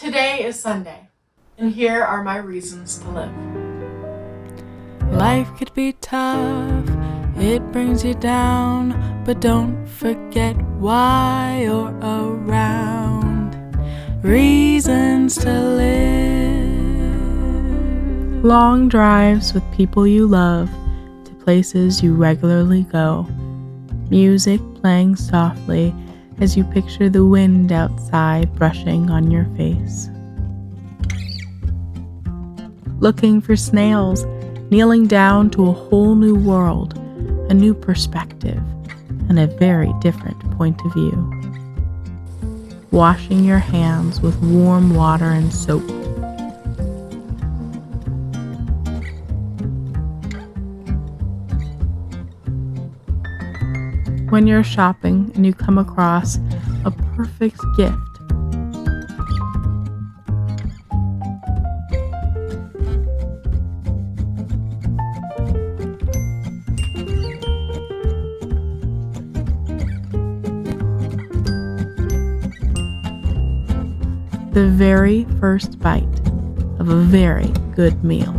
Today is Sunday, and here are my reasons to live. Life could be tough, it brings you down, but don't forget why you're around. Reasons to live. Long drives with people you love to places you regularly go. Music playing softly as you picture the wind outside brushing on your face. Looking for snails, kneeling down to a whole new world, a new perspective, and a very different point of view. Washing your hands with warm water and soap. When you're shopping and you come across a perfect gift. The very first bite of a very good meal.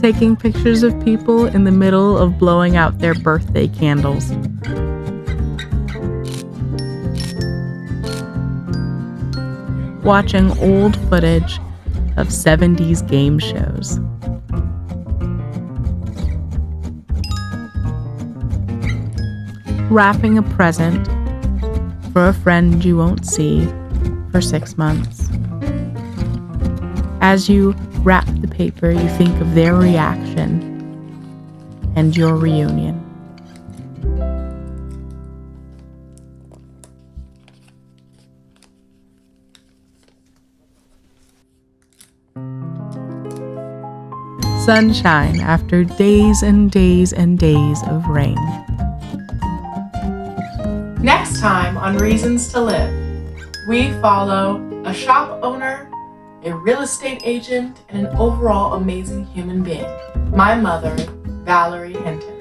Taking pictures of people in the middle of blowing out their birthday candles. Watching old footage of 70s game shows. Wrapping a present for a friend you won't see for 6 months. As you wrap the paper, you think of their reaction and your reunion. Sunshine after days and days and days of rain. Next time on Reasons to Live, we follow a shop owner, a real estate agent, and an overall amazing human being, my mother, Valerie Hinton.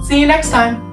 See you next time.